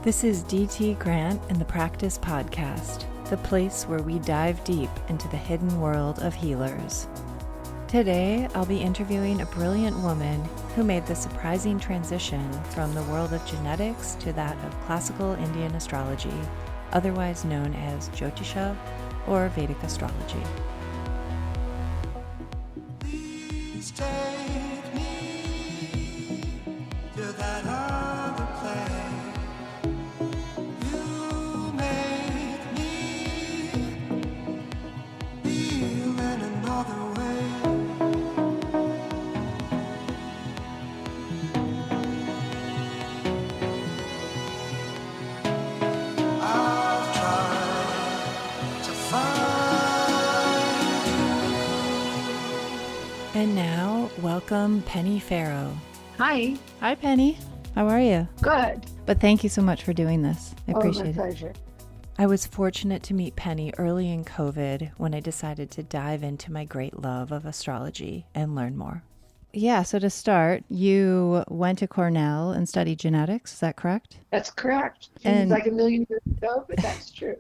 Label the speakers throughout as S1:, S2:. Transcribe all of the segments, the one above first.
S1: This is DT Grant and the Practice Podcast, the place where we dive deep into the hidden world of healers. Today, I'll be interviewing a brilliant woman who made the surprising transition from the world of genetics to that of Classical Indian Astrology, otherwise known as Jyotish or Vedic Astrology.
S2: Please take me to that other place. You make me feel in another way. I've tried to find you.
S1: And now, welcome Penny Farrow.
S3: Hi.
S1: Hi, Penny. How are you?
S3: Good.
S1: But thank you so much for doing this. I appreciate
S3: my
S1: it.
S3: pleasure.
S1: I was fortunate to meet Penny early in COVID when I decided to dive into my great love of astrology and learn more. Yeah, so to start, you went to Cornell and studied genetics, is that correct?
S3: That's correct.
S1: And-
S3: Seems like a million years ago, but that's true.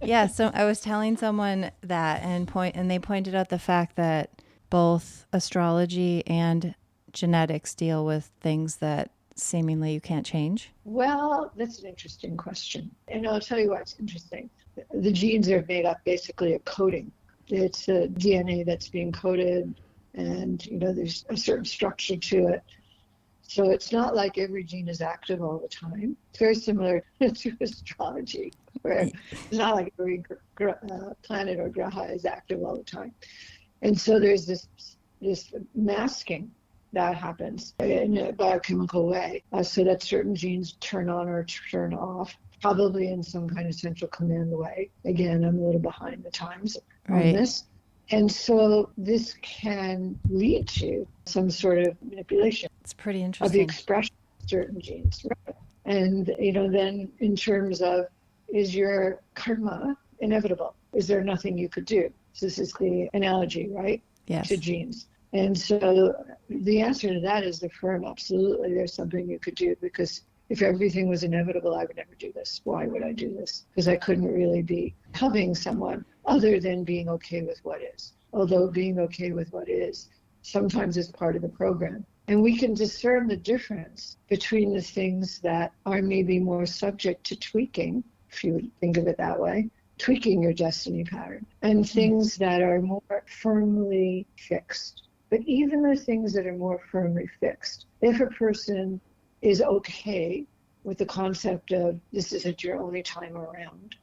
S1: Yeah, so I was telling someone that and they pointed out the fact that both astrology and genetics deal with things that seemingly you can't change.
S3: Well, that's an interesting question. And I'll tell you what's interesting. The genes are made up basically of coding. It's a DNA that's being coded, and there's a certain structure to it. So it's not like every gene is active all the time. It's very similar to astrology, where it's not like every planet or graha is active all the time. And so there's this masking that happens in a biochemical way, so that certain genes turn on or turn off, probably in some kind of central command way. Again, I'm a little behind the times on this. And so this can lead to some sort of manipulation.
S1: It's pretty
S3: Of the
S1: interesting.
S3: expression of certain genes. Right? And, then in terms of, is your karma inevitable? Is there nothing you could do? So this is the analogy, right?
S1: Yes.
S3: To genes. And so the answer to that is the firm, absolutely, there's something you could do, because if everything was inevitable, I would never do this. Why would I do this? Because I couldn't really be helping someone other than being okay with what is. Although being okay with what is sometimes is part of the program. And we can discern the difference between the things that are maybe more subject to tweaking, if you would think of it that way, tweaking your destiny pattern, and things that are more firmly fixed. But even the things that are more firmly fixed, if a person is okay with the concept of this isn't your only time around.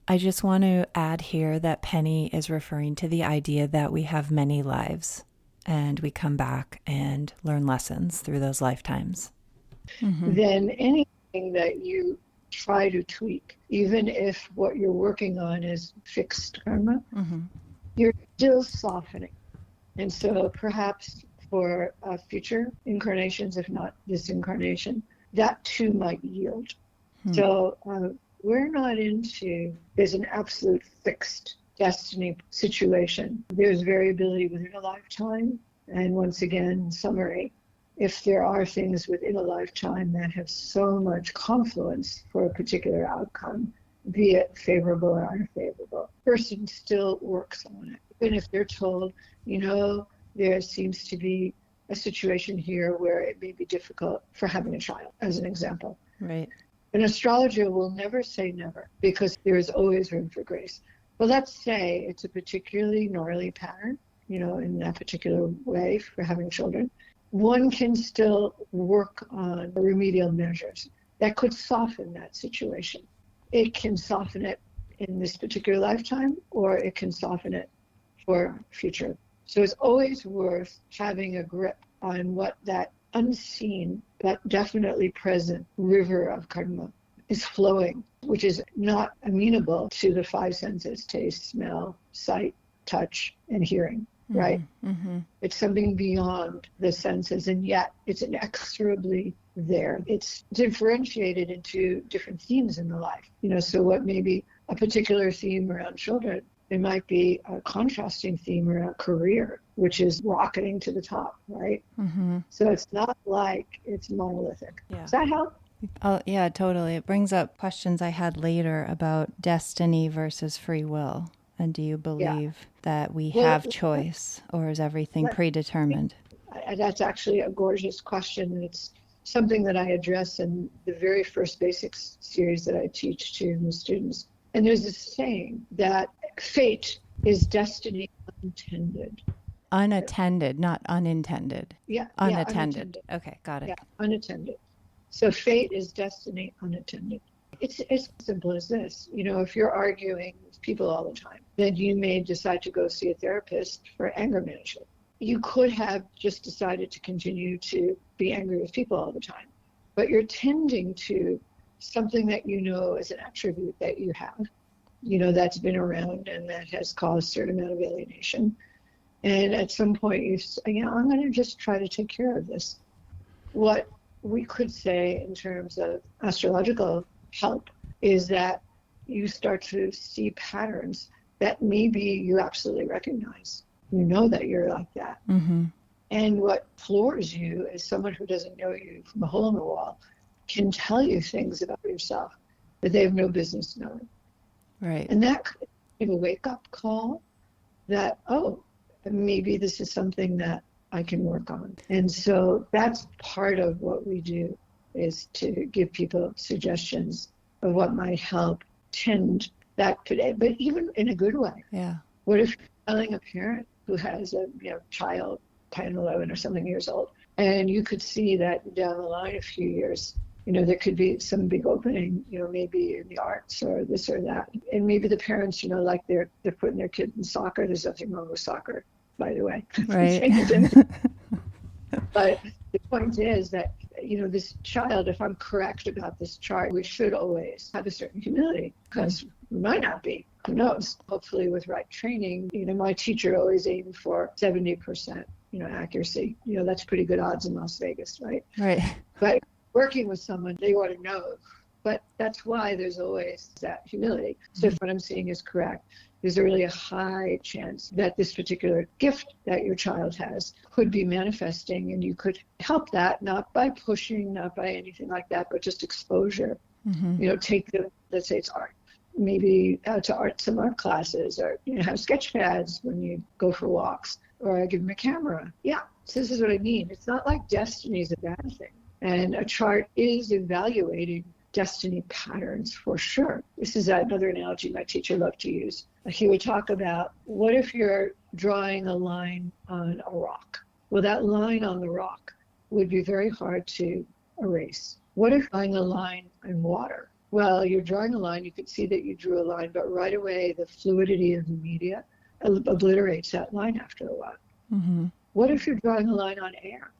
S1: I just want to add here that Penny is referring to the idea that we have many lives and we come back and learn lessons through those lifetimes. Mm-hmm.
S3: Then anything that you try to tweak, even if what you're working on is fixed karma, you're still softening. And so perhaps for future incarnations, if not this incarnation, that too might yield. So we're not into, there's an absolute fixed destiny situation. There's variability within a lifetime. And once again, summary, if there are things within a lifetime that have so much confluence for a particular outcome, be it favorable or unfavorable, person still works on it. Even if they're told, there seems to be a situation here where it may be difficult for having a child, as an example.
S1: Right.
S3: An astrologer will never say never, because there is always room for grace. But let's say it's a particularly gnarly pattern, in that particular way for having children. One can still work on remedial measures that could soften that situation. It can soften it in this particular lifetime, or it can soften it for future. So it's always worth having a grip on what that unseen but definitely present river of karma is flowing, which is not amenable to the five senses: taste, smell, sight, touch, and hearing, right?
S1: Mm-hmm.
S3: It's something beyond the senses, and yet it's inexorably there. It's differentiated into different themes in the life. So what may be a particular theme around children, it might be a contrasting theme around career, which is rocketing to the top, right?
S1: Mm-hmm.
S3: So it's not like it's monolithic.
S1: Yeah.
S3: Does that help?
S1: Oh, yeah, totally. It brings up questions I had later about destiny versus free will. And do you
S3: Yeah.
S1: believe that we
S3: Well,
S1: have choice, or is everything
S3: let-
S1: predetermined?
S3: that's actually a gorgeous question. And it's something that I address in the very first basics series that I teach to the students. And there's this saying that fate is destiny untended.
S1: Unattended, not unintended.
S3: Yeah,
S1: Unattended.
S3: unattended.
S1: Okay, got it.
S3: Yeah, unattended. So fate is destiny unattended. It's as simple as this. You know, if you're arguing with people all the time, then you may decide to go see a therapist for anger management. You could have just decided to continue to be angry with people all the time, but you're tending to something that you know is an attribute that you have, you know, that's been around and that has caused a certain amount of alienation. And at some point you say, you know, I'm going to just try to take care of this. What we could say in terms of astrological help is that you start to see patterns that maybe you absolutely recognize. You know that you're like that.
S1: Mm-hmm.
S3: And what floors you as someone who doesn't know you from a hole in the wall can tell you things about yourself that they have no business knowing.
S1: Right.
S3: And that could be a wake-up call that, oh, maybe this is something that I can work on. And so that's part of what we do, is to give people suggestions of what might help tend that today, but even in a good way.
S1: Yeah.
S3: What if you're telling a parent who has a child 10, 11 or something years old, and you could see that down the line a few years, there could be some big opening, maybe in the arts or this or that. And maybe the parents, like they're putting their kid in soccer. There's nothing wrong with soccer, by the way.
S1: Right.
S3: But the point is that, this child, if I'm correct about this chart, we should always have a certain humility, because we might not be. Who knows? Hopefully with right training, my teacher always aimed for 70%, accuracy. That's pretty good odds in Las Vegas, right?
S1: Right.
S3: But working with someone, they want to know. But that's why there's always that humility. So if what I'm saying is correct, there's a really high chance that this particular gift that your child has could be manifesting, and you could help that, not by pushing, not by anything like that, but just exposure.
S1: Mm-hmm.
S3: Take let's say it's art, maybe out to some art classes, or have sketch pads when you go for walks, or I give them a camera. Yeah, so this is what I mean. It's not like destiny is a bad thing. And a chart is evaluating destiny patterns for sure. This is another analogy my teacher loved to use. He would talk about, what if you're drawing a line on a rock? Well, that line on the rock would be very hard to erase. What if drawing a line in water? Well, you're drawing a line, you could see that you drew a line, but right away the fluidity of the media obliterates that line after a while.
S1: Mm-hmm.
S3: What if you're drawing a line on air?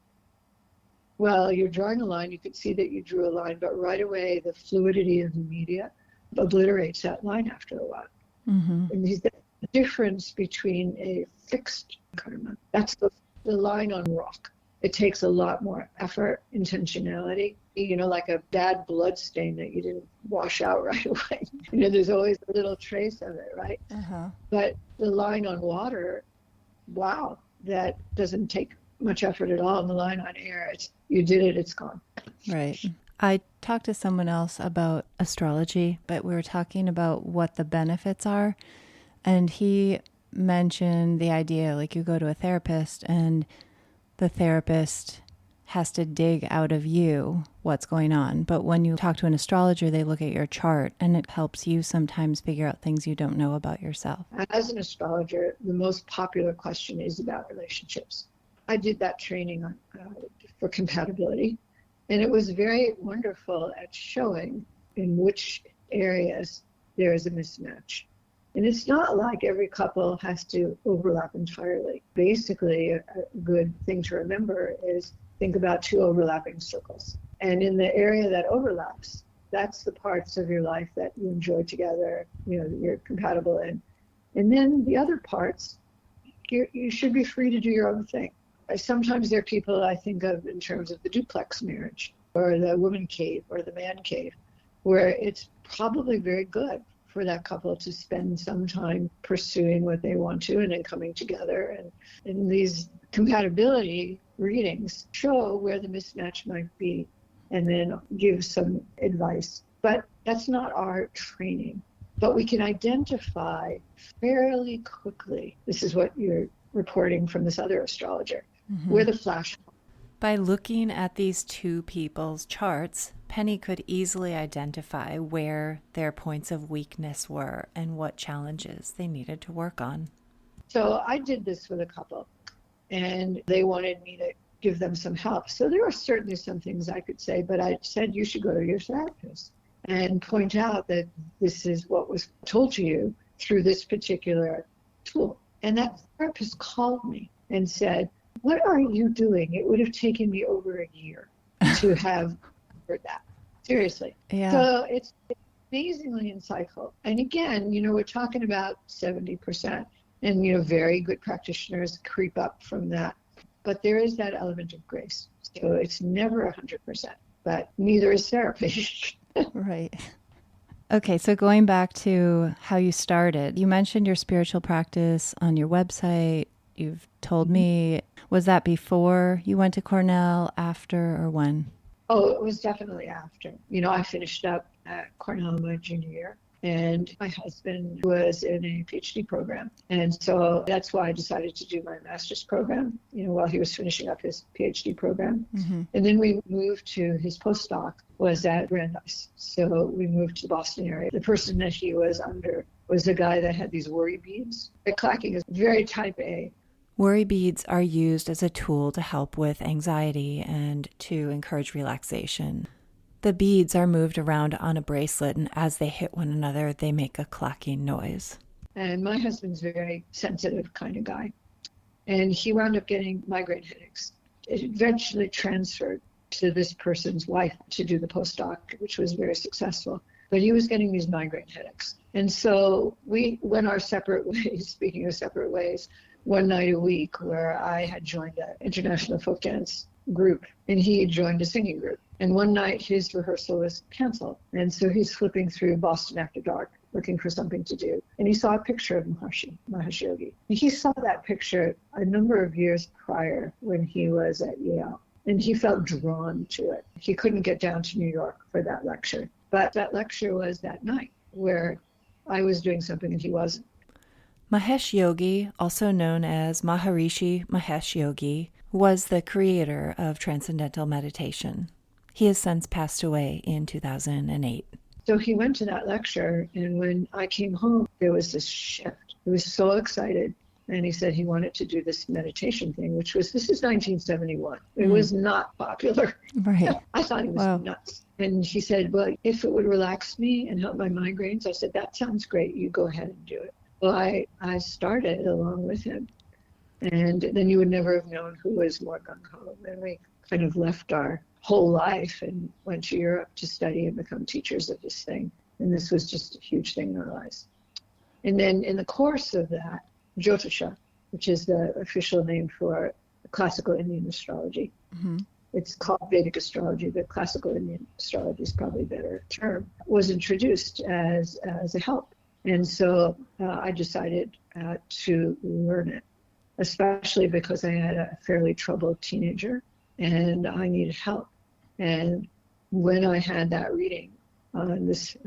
S3: Well, you're drawing a line, you could see that you drew a line, but right away the fluidity of the media obliterates that line after a while.
S1: Mm-hmm.
S3: And the difference between a fixed karma, that's the line on rock. It takes a lot more effort, intentionality, like a bad blood stain that you didn't wash out right away. There's always a little trace of it, right?
S1: Uh-huh.
S3: But the line on water, wow, that doesn't take much effort at all. And the line on air, you did it, it's gone.
S1: Right. I talked to someone else about astrology, but we were talking about what the benefits are. And he mentioned the idea, like you go to a therapist and the therapist has to dig out of you what's going on. But when you talk to an astrologer, they look at your chart and it helps you sometimes figure out things you don't know about yourself.
S3: As an astrologer, the most popular question is about relationships. I did that training for compatibility, and it was very wonderful at showing in which areas there is a mismatch. And it's not like every couple has to overlap entirely. Basically, a good thing to remember is think about two overlapping circles. And in the area that overlaps, that's the parts of your life that you enjoy together, you're compatible in. And then the other parts, you should be free to do your own thing. Sometimes there are people I think of in terms of the duplex marriage, or the woman cave, or the man cave, where it's probably very good for that couple to spend some time pursuing what they want to and then coming together. And these compatibility readings show where the mismatch might be. and then give some advice. But that's not our training. But we can identify fairly quickly, this is what you're reporting from this other astrologer, where the flash.
S1: By looking at these two people's charts, Penny could easily identify where their points of weakness were and what challenges they needed to work on.
S3: So I did this with a couple, and they wanted me to give them some help. So there were certainly some things I could say, but I said, you should go to your therapist and point out that this is what was told to you through this particular tool. And that therapist called me and said, what are you doing? It would have taken me over a year to have heard that. Seriously.
S1: Yeah.
S3: So it's amazingly insightful. And again, we're talking about 70%. And, very good practitioners creep up from that. But there is that element of grace. So it's never 100%, but neither is therapy.
S1: Right. Okay, so going back to how you started, you mentioned your spiritual practice on your website. You've told me, was that before you went to Cornell, after, or when?
S3: Oh, it was definitely after. I finished up at Cornell my junior year, and my husband was in a PhD program. And so that's why I decided to do my master's program, while he was finishing up his PhD program. And then we moved to his postdoc was at Brandeis. So we moved to the Boston area. The person that he was under was the guy that had these worry beads. The clacking is very type A.
S1: Worry beads are used as a tool to help with anxiety and to encourage relaxation. The beads are moved around on a bracelet, and as they hit one another, they make a clacking noise.
S3: And my husband's a very sensitive kind of guy. And he wound up getting migraine headaches. It eventually transferred to this person's wife to do the postdoc, which was very successful. But he was getting these migraine headaches. And so we went our separate ways, speaking of separate ways, one night a week where I had joined an international folk dance group and he had joined a singing group. And one night his rehearsal was canceled. And so he's flipping through Boston After Dark looking for something to do. And he saw a picture of Mahesh Yogi. And he saw that picture a number of years prior when he was at Yale. And he felt drawn to it. He couldn't get down to New York for that lecture. But that lecture was that night where I was doing something and he wasn't.
S1: Mahesh Yogi, also known as Maharishi Mahesh Yogi, was the creator of transcendental meditation. He has since passed away in 2008.
S3: So he went to that lecture, and when I came home, there was this shift. He was so excited, and he said he wanted to do this meditation thing, this is 1971. It was not popular.
S1: Right.
S3: I thought he was nuts. And he said, well, if it would relax me and help my migraines, I said, that sounds great. You go ahead and do it. Well, I started along with him. And then you would never have known who was more gung-ho. Then we kind of left our whole life and went to Europe to study and become teachers of this thing. And this was just a huge thing in our lives. And then in the course of that, Jyotish, which is the official name for Classical Indian Astrology. It's called Vedic Astrology, but Classical Indian Astrology is probably a better term, was introduced as a help. And so I decided to learn it, especially because I had a fairly troubled teenager and I needed help. And when I had that reading on this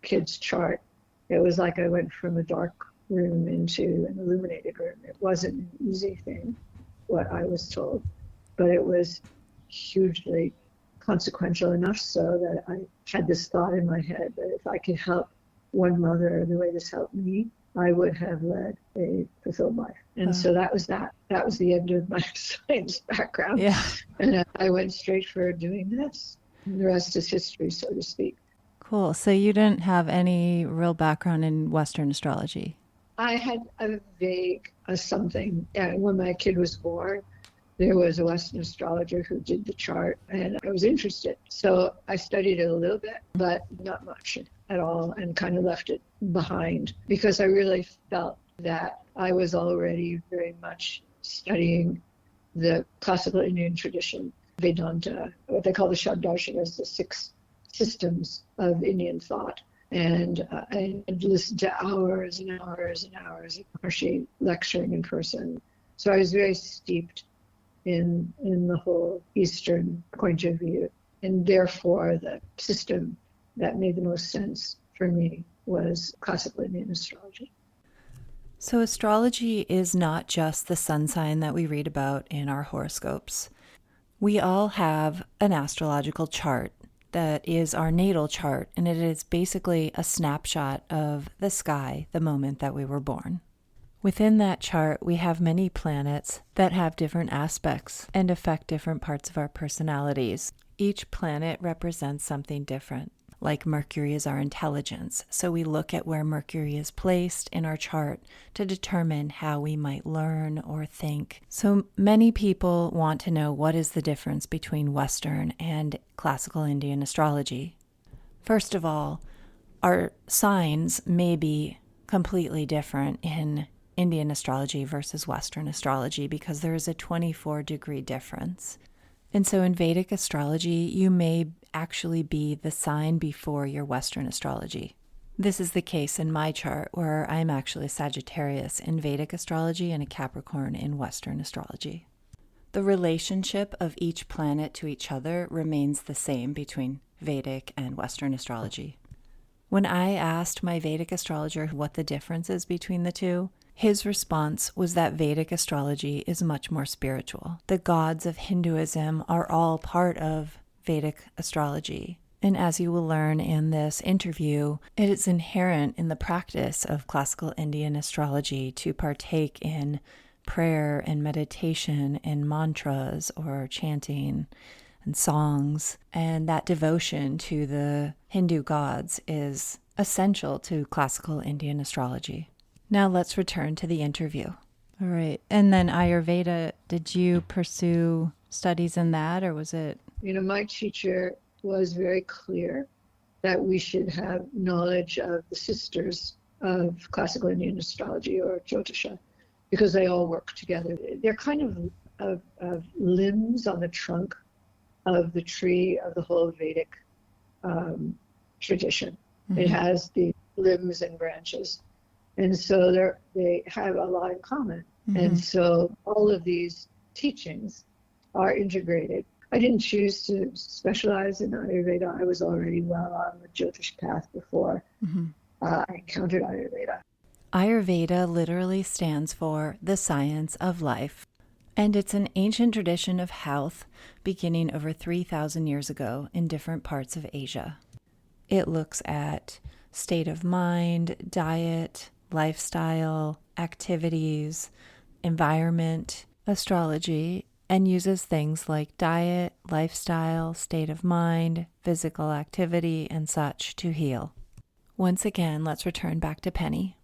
S3: kid's chart, it was like I went from a dark room into an illuminated room. It wasn't an easy thing, what I was told, but it was hugely consequential, enough so that I had this thought in my head that if I could help one mother the way this helped me, I would have led a fulfilled life. And so that was that. That was the end of my science background.
S1: Yeah.
S3: And I went straight for doing this. And the rest is history, so to speak.
S1: Cool. So you didn't have any real background in Western astrology?
S3: I had a vague something. When my kid was born, there was a Western astrologer who did the chart, and I was interested. So I studied it a little bit, but not much at all, and kind of left it behind because I really felt that I was already very much studying the classical Indian tradition, Vedanta, what they call the Shabdarshanas, the 6 systems of Indian thought. And I listened to hours and hours and hours of Maharshi lecturing in person. So I was very steeped in the whole Eastern point of view. And therefore, the system that made the most sense for me was Classical Indian Astrology.
S1: So astrology is not just the sun sign that we read about in our horoscopes. We all have an astrological chart that is our natal chart, and it is basically a snapshot of the sky the moment that we were born. Within that chart, we have many planets that have different aspects and affect different parts of our personalities. Each planet represents something different. Like Mercury is our intelligence, so we look at where Mercury is placed in our chart to determine how we might learn or think. So many people want to know what is the difference between Western and Classical Indian astrology. First of all, our signs may be completely different in Indian astrology versus Western astrology because there is a 24-degree difference. And so in Vedic astrology, you may actually be the sign before your Western astrology. This is the case in my chart, where I'm actually Sagittarius in Vedic astrology and a Capricorn in Western astrology. The relationship of each planet to each other remains the same between Vedic and Western astrology. When I asked my Vedic astrologer what the difference is between the two, his response was that Vedic astrology is much more spiritual. The gods of Hinduism are all part of Vedic astrology. And as you will learn in this interview, it is inherent in the practice of classical Indian astrology to partake in prayer and meditation and mantras or chanting and songs. And that devotion to the Hindu gods is essential to classical Indian astrology. Now let's return to the interview. All right. And then Ayurveda, did you pursue studies in that, or was it?
S3: My teacher was very clear that we should have knowledge of the sisters of Classical Indian Astrology, or Jyotish, because they all work together. They're kind of limbs on the trunk of the tree of the whole Vedic tradition. Mm-hmm. It has the limbs and branches. And so they have a lot in common. Mm-hmm. And so all of these teachings are integrated. I didn't choose to specialize in Ayurveda. I was already well on the Jyotish path before I encountered Ayurveda.
S1: Ayurveda literally stands for the science of life. And it's an ancient tradition of health beginning over 3,000 years ago in different parts of Asia. It looks at state of mind, diet, lifestyle, activities, environment, astrology, and uses things like diet, lifestyle, state of mind, physical activity, and such to heal. Once again, let's return back to Penny.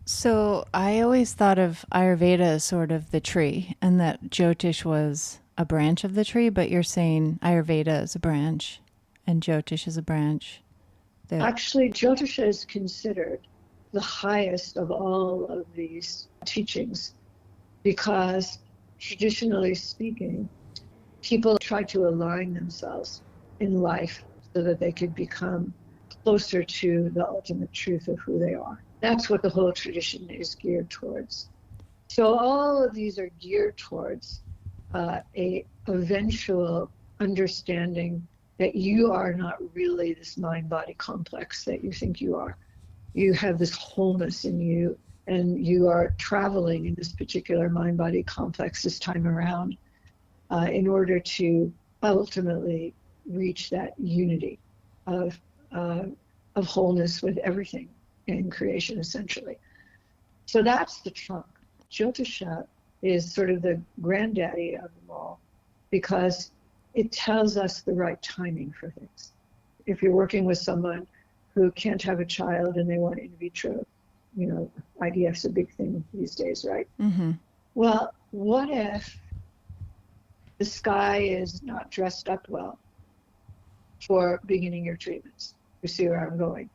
S1: So I always thought of Ayurveda as sort of the tree, and that Jyotish was a branch of the tree, but you're saying Ayurveda is a branch and Jyotish is a branch.
S3: Actually, Jyotish is considered the highest of all of these teachings because, traditionally speaking, people try to align themselves in life so that they could become closer to the ultimate truth of who they are. That's what the whole tradition is geared towards. So all of these are geared towards a eventual understanding that you are not really this mind-body complex that you think you are. You have this wholeness in you, and you are traveling in this particular mind-body complex this time around in order to ultimately reach that unity of wholeness with everything in creation, essentially. So that's the trunk. Jyotisha is sort of the granddaddy of them all because it tells us the right timing for things. If you're working with someone who can't have a child and they want in vitro, IVF's a big thing these days, right? Mm-hmm. Well, what if the sky is not dressed up well for beginning your treatments? You see where I'm going?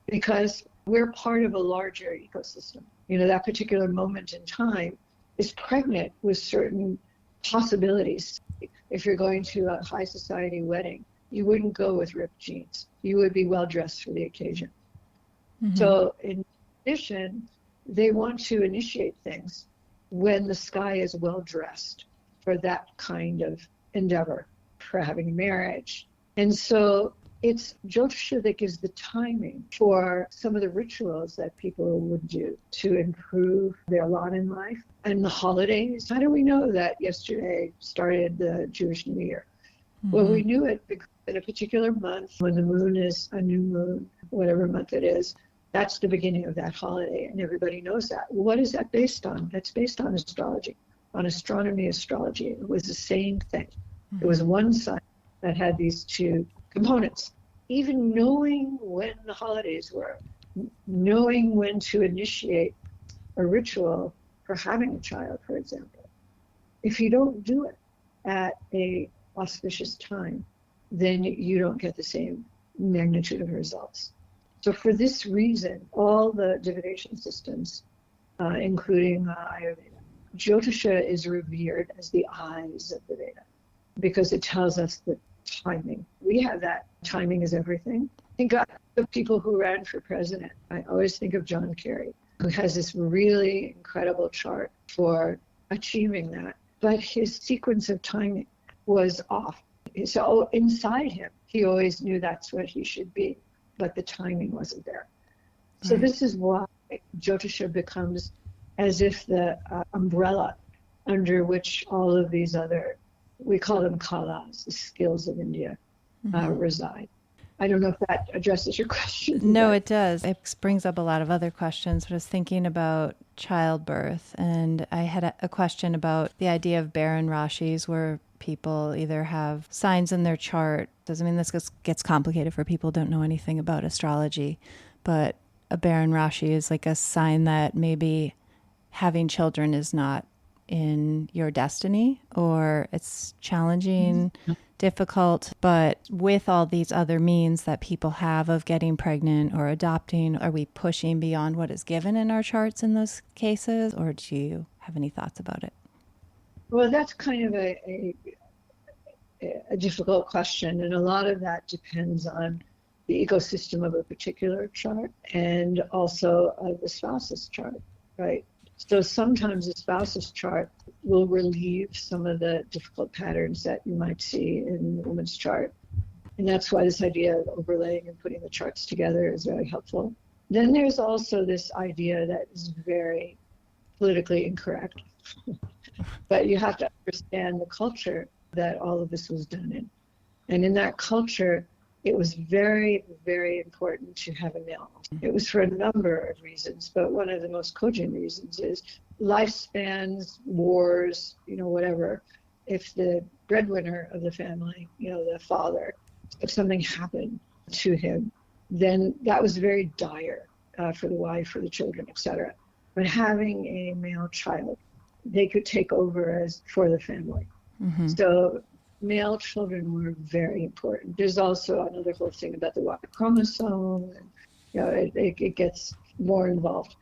S3: Because we're part of a larger ecosystem. That particular moment in time is pregnant with certain possibilities. If you're going to a high society wedding, you wouldn't go with ripped jeans. You would be well dressed for the occasion. Mm-hmm. So in addition, they want to initiate things when the sky is well dressed for that kind of endeavor. for having a marriage. And so it's Jyotisha that gives the timing for some of the rituals that people would do to improve their lot in life. And the holidays, how do we know that yesterday started the Jewish New Year? Well, we knew it because in a particular month, when the moon is a new moon, whatever month it is, that's the beginning of that holiday, and everybody knows that. What is that based on? That's based on astrology, on astronomy, astrology. It was the same thing. It was one sign that had these two components. Even knowing when the holidays were, knowing when to initiate a ritual for having a child, for example. If you don't do it at a auspicious time, then you don't get the same magnitude of results. So for this reason, all the divination systems, including Ayurveda, Jyotisha is revered as the eyes of the Veda because it tells us the timing. We have that. Timing is everything. Think of the people who ran for president. I always think of John Kerry, who has this really incredible chart for achieving that. But his sequence of timing was off. So inside him, he always knew that's what he should be, but the timing wasn't there. So this is why Jyotisha becomes as if the umbrella under which all of these other, we call them kalas, the skills of India, reside. I don't know if that addresses your question.
S1: No, it does. It brings up a lot of other questions. But I was thinking about childbirth, and I had a question about the idea of barren rashis, where people either have signs in their chart. Doesn't mean this gets complicated for people who don't know anything about astrology, but a barren rashi is like a sign that maybe having children is not in your destiny, or it's challenging, difficult, but with all these other means that people have of getting pregnant or adopting, are we pushing beyond what is given in our charts in those cases, or do you have any thoughts about it?
S3: Well, that's kind of a difficult question, and a lot of that depends on the ecosystem of a particular chart and also of the spouse's chart, right? So sometimes the spouse's chart will relieve some of the difficult patterns that you might see in the woman's chart. And that's why this idea of overlaying and putting the charts together is very helpful. Then there's also this idea that is very politically incorrect. But you have to understand the culture that all of this was done in. And in that culture, it was very, very important to have a male. It was for a number of reasons, but one of the most cogent reasons is lifespans, wars, whatever. If the breadwinner of the family, the father, if something happened to him, then that was very dire for the wife, for the children, etc. But having a male child, they could take over as for the family. So male children were very important. There's also another whole thing about the Y chromosome, and it gets more involved.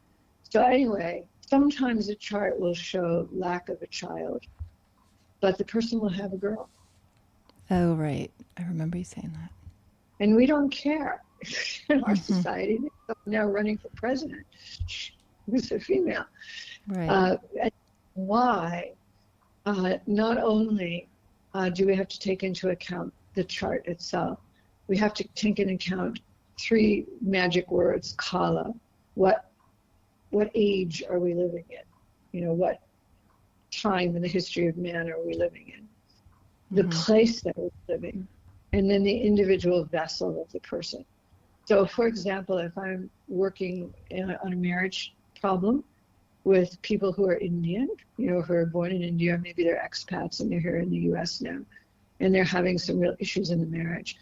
S3: So anyway, sometimes a chart will show lack of a child, but the person will have a girl.
S1: Oh, right. I remember you saying that.
S3: And we don't care. In our society, now running for president, who's a female.
S1: Right.
S3: Why? Not only do we have to take into account the chart itself, we have to take into account three magic words: kala. What age are we living in? What time in the history of man are we living in? The place that we're living, and then the individual vessel of the person. So, for example, if I'm working on a marriage problem with people who are Indian, who are born in India, or maybe they're expats and they're here in the US now, and they're having some real issues in the marriage,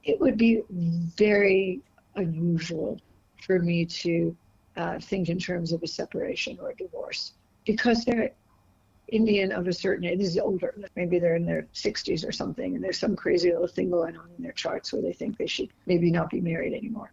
S3: it would be very unusual for me to think in terms of a separation or a divorce, because they're Indian of a certain age. This is older, maybe they're in their 60s or something, and there's some crazy little thing going on in their charts where they think they should maybe not be married anymore.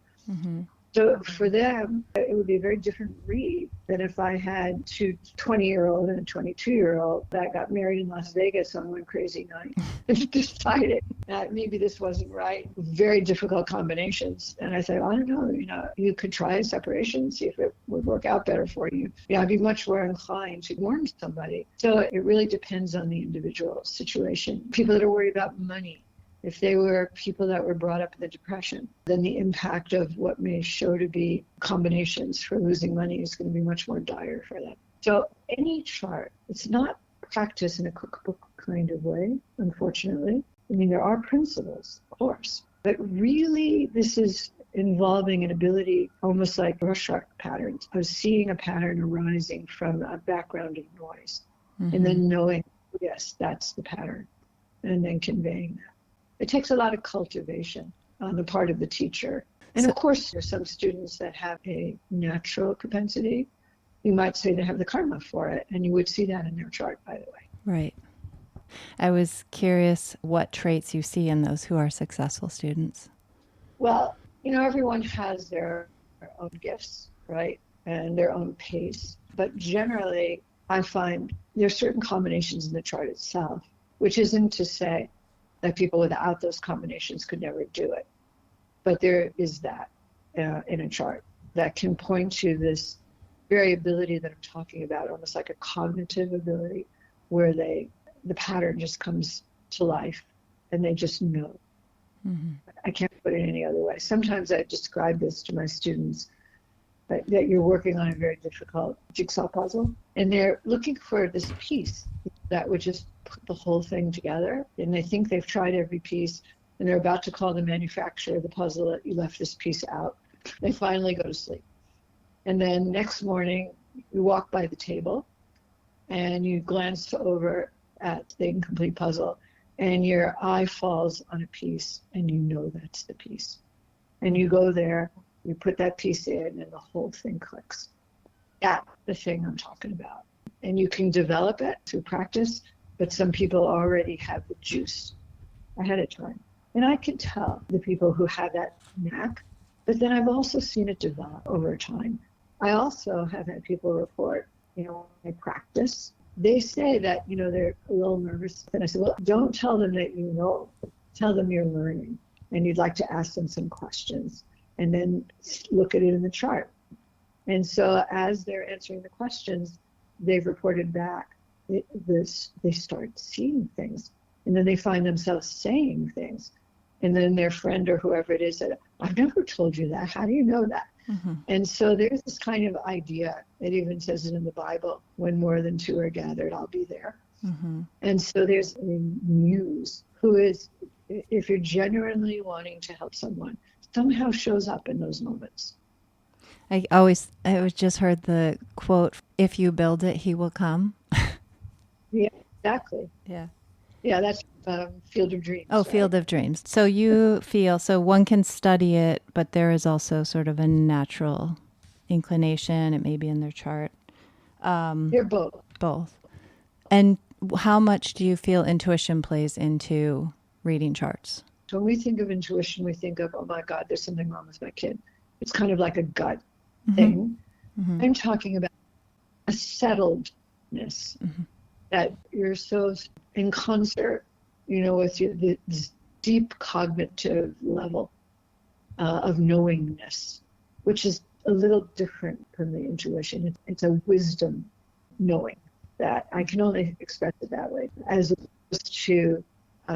S3: So for them, it would be a very different read than if I had two 20-year-old and a 22-year-old that got married in Las Vegas on one crazy night and decided that maybe this wasn't right. Very difficult combinations. And I said, I don't know, you could try a separation, see if it would work out better for you. Yeah, I'd be much more inclined to warn somebody. So it really depends on the individual situation. People that are worried about money, if they were people that were brought up in the Depression, then the impact of what may show to be combinations for losing money is going to be much more dire for them. So any chart, it's not practice in a cookbook kind of way, unfortunately. I mean, there are principles, of course, but really this is involving an ability, almost like brush stroke patterns, of seeing a pattern arising from a background of noise, and then knowing, yes, that's the pattern, and then conveying that. It takes a lot of cultivation on the part of the teacher. And of course, there's some students that have a natural propensity. You might say they have the karma for it, and you would see that in their chart, by the way.
S1: Right. I was curious what traits you see in those who are successful students.
S3: Well, everyone has their own gifts, right? And their own pace. But generally, I find there's certain combinations in the chart itself, which isn't to say that people without those combinations could never do it. But there is that in a chart that can point to this variability that I'm talking about, almost like a cognitive ability, where the pattern just comes to life and they just know. I can't put it any other way. Sometimes I describe this to my students, that you're working on a very difficult jigsaw puzzle, and they're looking for this piece that would just put the whole thing together, and they think they've tried every piece, and they're about to call the manufacturer of the puzzle that you left this piece out. They finally go to sleep. And then next morning, you walk by the table, and you glance over at the incomplete puzzle, and your eye falls on a piece, and you know that's the piece. And you go there, you put that piece in, and the whole thing clicks. That's the thing I'm talking about. And you can develop it through practice, but some people already have the juice ahead of time. And I can tell the people who have that knack, but then I've also seen it develop over time. I also have had people report, when they practice, they say that, they're a little nervous. And I said, well, don't tell them that you know, tell them you're learning. And you'd like to ask them some questions and then look at it in the chart. And so as they're answering the questions, they've reported back they start seeing things, and then they find themselves saying things, and then their friend or whoever it is said, I've never told you that. How do you know that? And so there's this kind of idea. It even says it in the Bible, when more than two are gathered, I'll be there. And so there's a muse who is, if you're genuinely wanting to help someone, somehow shows up in those moments.
S1: I just heard the quote, if you build it, he will come.
S3: Yeah, exactly.
S1: Yeah.
S3: Yeah, that's Field of Dreams.
S1: Oh, right? Field of Dreams. So you feel, so one can study it, but there is also sort of a natural inclination. It may be in their chart.
S3: They're both.
S1: Both. And how much do you feel intuition plays into reading charts?
S3: So when we think of intuition, we think of, oh my God, there's something wrong with my kid. It's kind of like a gut thing. I'm talking about a settledness, that you're so in concert, with this deep cognitive level of knowingness, which is a little different from the intuition. It's a wisdom knowing that I can only express it that way, as opposed to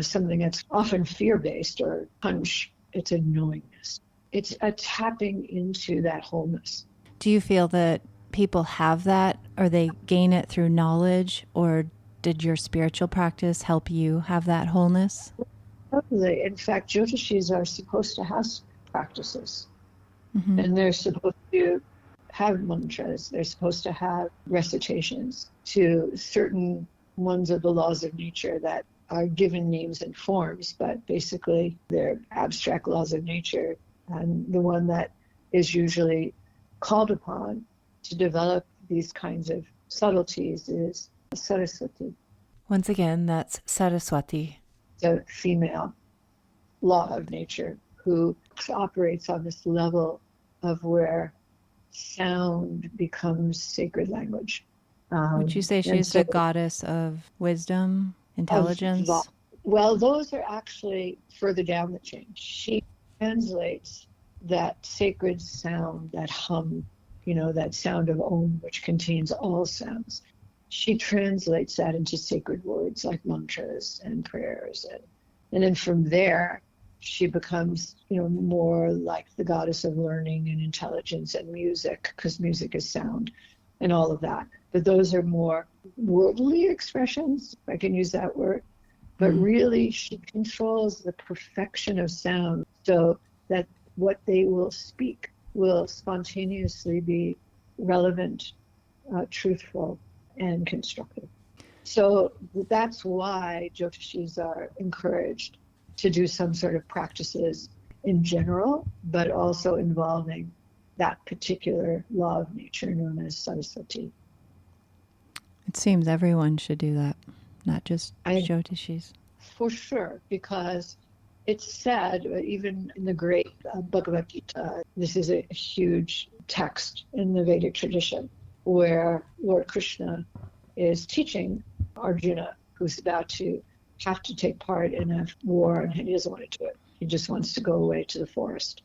S3: something that's often fear-based or hunch. It's a knowingness. It's a tapping into that wholeness.
S1: Do you feel that people have that, or they gain it through knowledge, or did your spiritual practice help you have that wholeness?
S3: Totally. In fact, Jyotishis are supposed to have practices, and they're supposed to have mantras. They're supposed to have recitations to certain ones of the laws of nature that are given names and forms, but basically they're abstract laws of nature. And the one that is usually called upon to develop these kinds of subtleties is Saraswati.
S1: Once again, that's Saraswati.
S3: The female law of nature who operates on this level of where sound becomes sacred language.
S1: Would you say
S3: And
S1: she's
S3: so
S1: the goddess of wisdom, intelligence?
S3: well, those are actually further down the chain. She translates that sacred sound, that hum, that sound of Om, which contains all sounds. She translates that into sacred words like mantras and prayers. And then from there, she becomes, more like the goddess of learning and intelligence and music, because music is sound and all of that. But those are more worldly expressions, if I can use that word. But really, she controls the perfection of sound so that what they will speak will spontaneously be relevant, truthful, and constructive. So that's why Jyotishis are encouraged to do some sort of practices in general, but also involving that particular law of nature known as Saraswati.
S1: It seems everyone should do that, not just Jyotishis.
S3: For sure, because it's said, even in the great Bhagavad Gita, this is a huge text in the Vedic tradition, where Lord Krishna is teaching Arjuna, who's about to have to take part in a war, and he doesn't want to do it. He just wants to go away to the forest.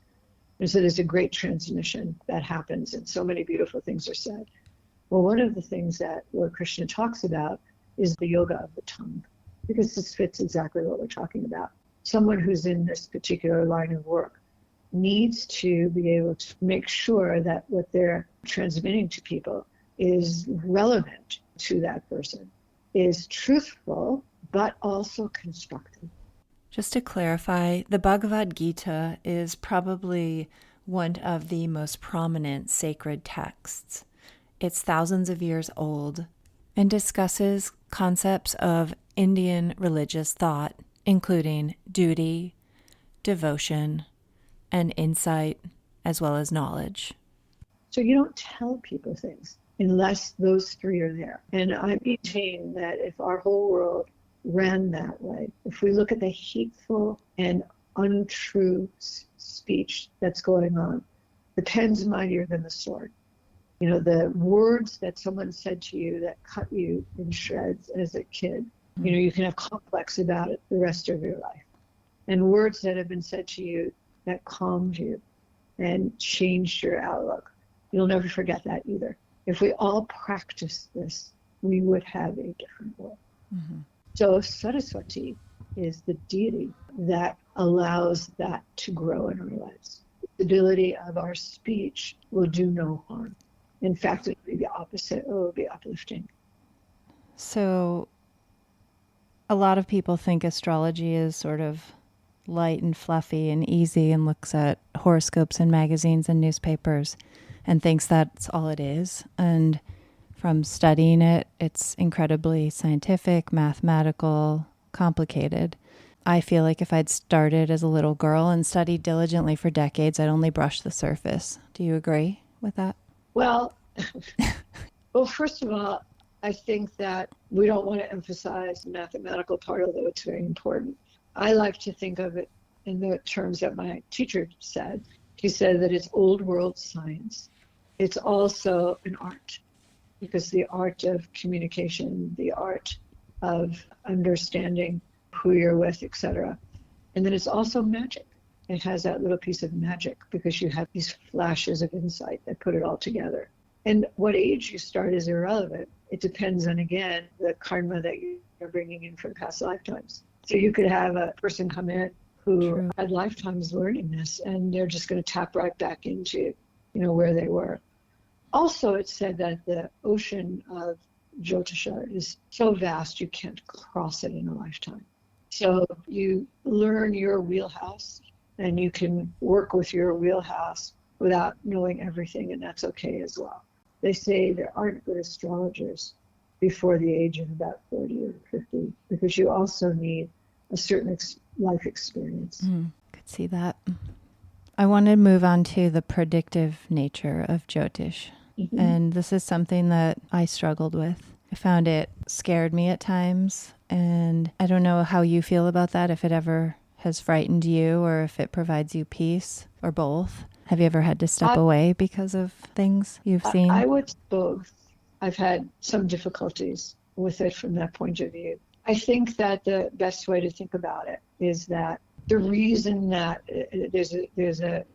S3: And so there's a great transmission that happens, and so many beautiful things are said. Well, one of the things that Lord Krishna talks about is the yoga of the tongue, because this fits exactly what we're talking about. Someone who's in this particular line of work needs to be able to make sure that what they're transmitting to people is relevant to that person, is truthful, but also constructive.
S1: Just to clarify, the Bhagavad Gita is probably one of the most prominent sacred texts. It's thousands of years old and discusses concepts of Indian religious thought, including duty, devotion, and insight, as well as knowledge.
S3: So you don't tell people things unless those three are there. And I maintain that if our whole world ran that way, if we look at the hateful and untrue speech that's going on, the pen's mightier than the sword. The words that someone said to you that cut you in shreds as a kid, you can have complex about it the rest of your life. And words that have been said to you that calmed you and changed your outlook, you'll never forget that either. If we all practice this, we would have a different world. Mm-hmm. So Saraswati is the deity that allows that to grow in our lives. The stability of our speech will do no harm. In fact, it will be the opposite. It will be uplifting.
S1: So a lot of people think astrology is sort of light and fluffy and easy and looks at horoscopes and magazines and newspapers and thinks that's all it is. And from studying it, it's incredibly scientific, mathematical, complicated. I feel like if I'd started as a little girl and studied diligently for decades, I'd only brush the surface. Do you agree with that?
S3: Well, first of all, I think that we don't want to emphasize the mathematical part, although it's very important. I like to think of it in the terms that my teacher said. He said that it's old world science. It's also an art, because the art of communication, the art of understanding who you're with, etc. And then it's also magic. It has that little piece of magic because you have these flashes of insight that put it all together. And what age you start is irrelevant. It depends on, again, the karma that you're bringing in from past lifetimes. So you could have a person come in who had lifetimes learning this, and they're just going to tap right back into, where they were. Also, it's said that the ocean of Jyotisha is so vast you can't cross it in a lifetime. So you learn your wheelhouse, and you can work with your wheelhouse without knowing everything, and that's okay as well. They say there aren't good astrologers before the age of about 40 or 50, because you also need a certain life experience.
S1: Could see that. I want to move on to the predictive nature of Jyotish. Mm-hmm. And this is something that I struggled with. I found it scared me at times, and I don't know how you feel about that, if it ever has frightened you or if it provides you peace or both. Have you ever had to step away because of things you've seen?
S3: I would both. I've had some difficulties with it from that point of view. I think that the best way to think about it is that the reason that there's a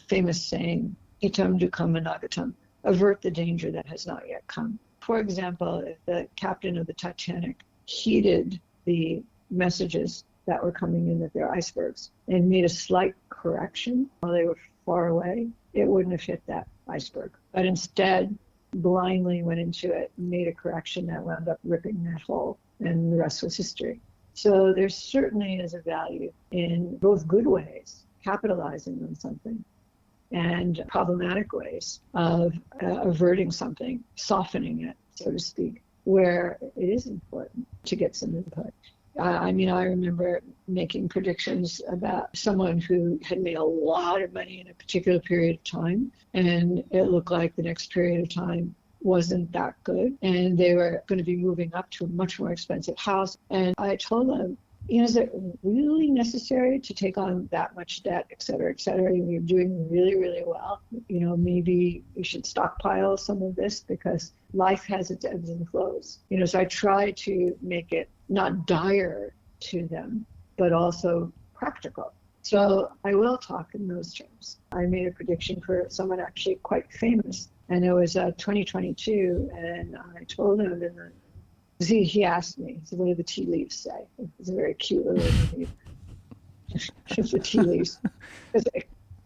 S3: famous saying, itam dukkam anagatam, avert the danger that has not yet come. For example, if the captain of the Titanic heeded the messages that were coming in that they're icebergs and made a slight correction while they were far away, it wouldn't have hit that iceberg. But instead, blindly went into it and made a correction that wound up ripping that hole, and the rest was history. So there certainly is a value in both good ways, capitalizing on something, and problematic ways of averting something, softening it, so to speak, where it is important to get some input. I remember making predictions about someone who had made a lot of money in a particular period of time, and it looked like the next period of time wasn't that good, and they were going to be moving up to a much more expensive house. And I told them, is it really necessary to take on that much debt, et cetera, et cetera? You're doing really, really well. Maybe you should stockpile some of this because life has its ebbs and flows. So I try to make it not dire to them, but also practical. So I will talk in those terms. I made a prediction for someone actually quite famous, and it was 2022, and I told him he asked me, he said, what do the tea leaves say? It's a very cute little interview. The tea leaves.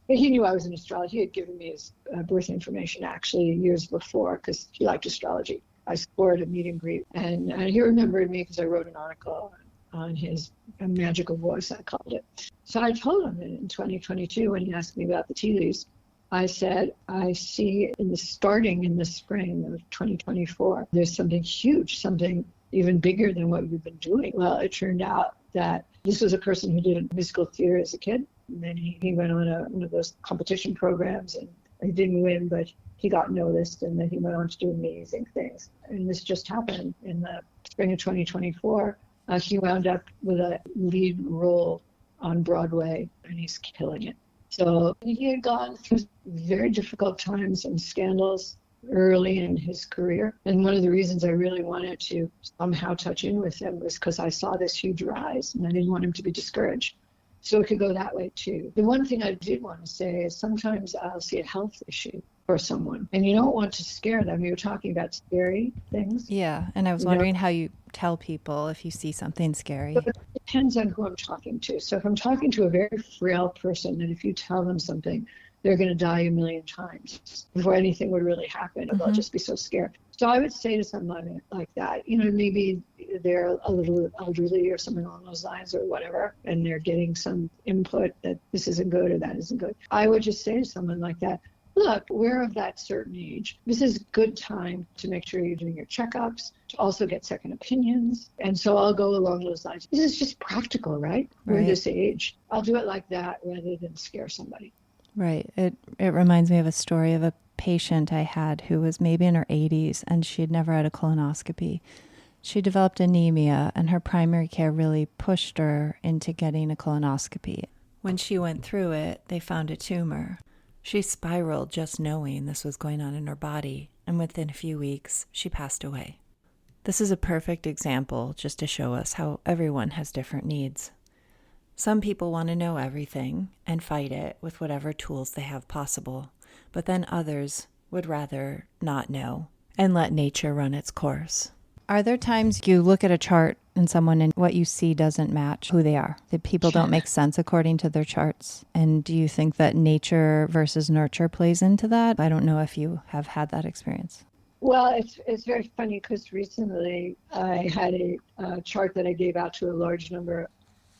S3: He knew I was an astrologer. He had given me his birth information actually years before because he liked astrology. I scored a meet and greet, and he remembered me because I wrote an article on his magical voice, I called it. So I told him in 2022 when he asked me about the tea leaves, I said, I see starting in the spring of 2024, there's something huge, something even bigger than what we've been doing. Well, it turned out that this was a person who did musical theater as a kid. And then he went on one of those competition programs, and he didn't win, but he got noticed, and then he went on to do amazing things. And this just happened in the spring of 2024. He wound up with a lead role on Broadway, and he's killing it. So he had gone through very difficult times and scandals early in his career. And one of the reasons I really wanted to somehow touch in with him was because I saw this huge rise, and I didn't want him to be discouraged. So it could go that way too. The one thing I did want to say is sometimes I'll see a health issue for someone, and you don't want to scare them. You were talking about scary things.
S1: Yeah, and I was wondering how you tell people if you see something scary.
S3: But it depends on who I'm talking to. So if I'm talking to a very frail person, and if you tell them something, they're going to die a million times before anything would really happen. Mm-hmm. They'll just be so scared. So I would say to someone like that, maybe they're a little elderly or something along those lines or whatever, and they're getting some input that this isn't good or that isn't good. I would just say to someone like that, look, we're of that certain age. This is a good time to make sure you're doing your checkups, to also get second opinions. And so I'll go along those lines. This is just practical, right? We're this age. I'll do it like that rather than scare somebody.
S1: Right. It reminds me of a story of a patient I had who was maybe in her 80s, and she'd never had a colonoscopy. She developed anemia, and her primary care really pushed her into getting a colonoscopy. When she went through it, they found a tumor. She spiraled just knowing this was going on in her body, and within a few weeks, she passed away. This is a perfect example just to show us how everyone has different needs. Some people want to know everything and fight it with whatever tools they have possible, but then others would rather not know and let nature run its course. Are there times you look at a chart in someone and what you see doesn't match who they are? That people don't make sense according to their charts? And do you think that nature versus nurture plays into that? I don't know if you have had that experience.
S3: Well, it's very funny because recently I had a chart that I gave out to a large number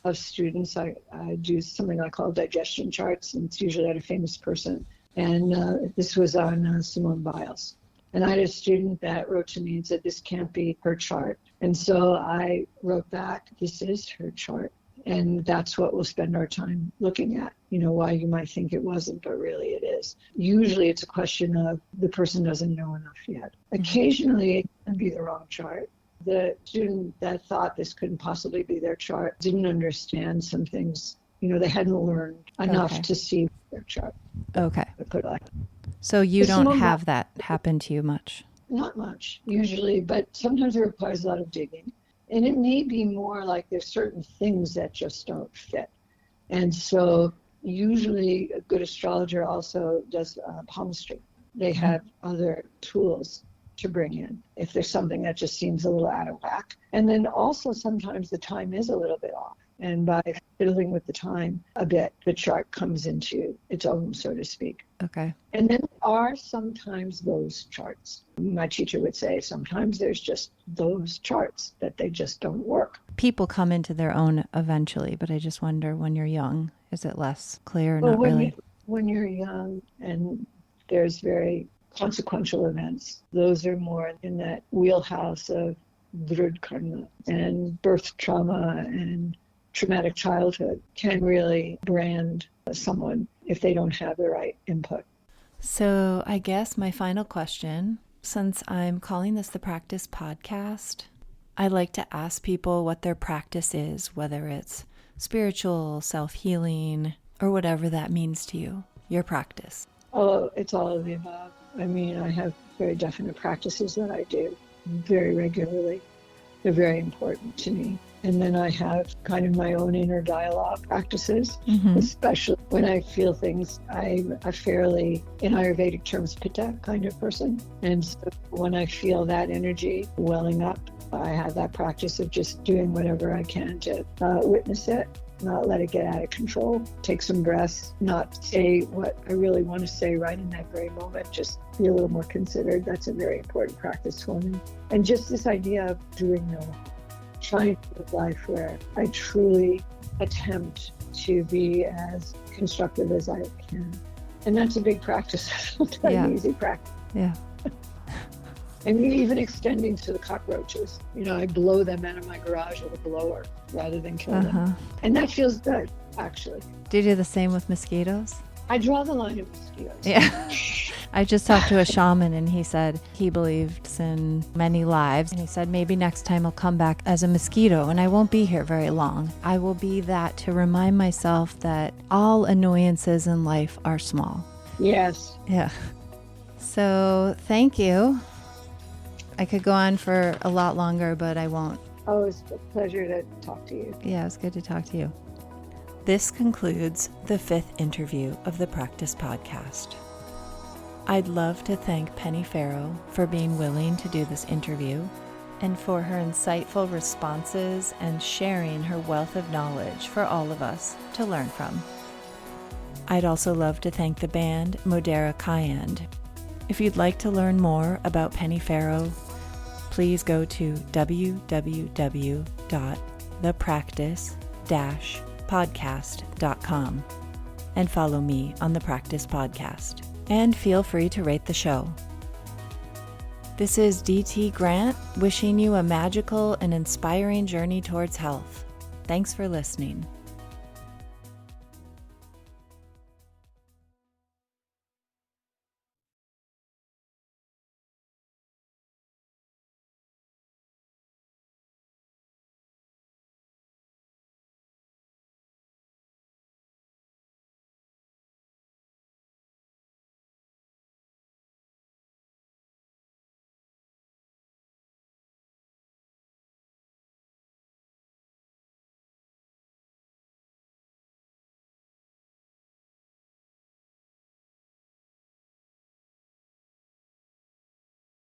S3: of students. I do something I call digestion charts, and it's usually at a famous person. And this was on Simone Biles. And I had a student that wrote to me and said, this can't be her chart. And so I wrote back, this is her chart. And that's what we'll spend our time looking at. Why you might think it wasn't, but really it is. Usually it's a question of the person doesn't know enough yet. Occasionally it can be the wrong chart. The student that thought this couldn't possibly be their chart didn't understand some things, they hadn't learned enough
S1: Okay.
S3: to see their chart.
S1: Okay.
S3: But
S1: So you
S3: It's
S1: don't
S3: more
S1: have that happen to you much.
S3: not much usually, but sometimes it requires a lot of digging. And it may be more like there's certain things that just don't fit. And so usually a good astrologer also does palmistry. They have other tools to bring in if there's something that just seems a little out of whack. And then also sometimes the time is a little bit off. And by fiddling with the time a bit, the chart comes into its own, so to speak.
S1: Okay.
S3: And then there are sometimes those charts. My teacher would say sometimes there's just those charts that they just don't work.
S1: People come into their own eventually, but I just wonder when you're young, is it less clear?
S3: Well,
S1: Not really.
S3: when you're young and there's very consequential events, those are more in that wheelhouse of Drud karma and birth trauma and traumatic childhood can really brand someone if they don't have the right input.
S1: So I guess my final question, since I'm calling this the Practice Podcast, I like to ask people what their practice is, whether it's spiritual, self-healing, or whatever that means to you, your practice.
S3: Oh, it's all of the above. I mean, I have very definite practices that I do very regularly. They're very important to me. And then I have kind of my own inner dialogue practices, especially when I feel things. I'm a fairly, in Ayurvedic terms, pitta kind of person. And so when I feel that energy welling up, I have that practice of just doing whatever I can to witness it, not let it get out of control, take some breaths, not say what I really want to say right in that very moment, just be a little more considered. That's a very important practice for me. And just this idea of trying to live life where I truly attempt to be as constructive as I can. And that's a big practice. It's not an easy practice.
S1: Yeah.
S3: And even extending to the cockroaches. I blow them out of my garage with a blower rather than kill them. And that feels good, actually.
S1: Do you do the same with mosquitoes?
S3: I draw the line of mosquitoes.
S1: Yeah. I just talked to a shaman and he said he believes in many lives. And he said, maybe next time I'll come back as a mosquito and I won't be here very long. I will be that to remind myself that all annoyances in life are small.
S3: Yes.
S1: Yeah. So thank you. I could go on for a lot longer, but I won't.
S3: Oh, it's a pleasure to talk to you.
S1: Yeah, it was good to talk to you. This concludes the 5th interview of the Practice Podcast. I'd love to thank Penny Farrow for being willing to do this interview and for her insightful responses and sharing her wealth of knowledge for all of us to learn from. I'd also love to thank the band Modera Cayenne. If you'd like to learn more about Penny Farrow, please go to www.thepractice-podcast.com and follow me on the Practice Podcast. And feel free to rate the show. This is DT Grant wishing you a magical and inspiring journey towards health. Thanks for listening.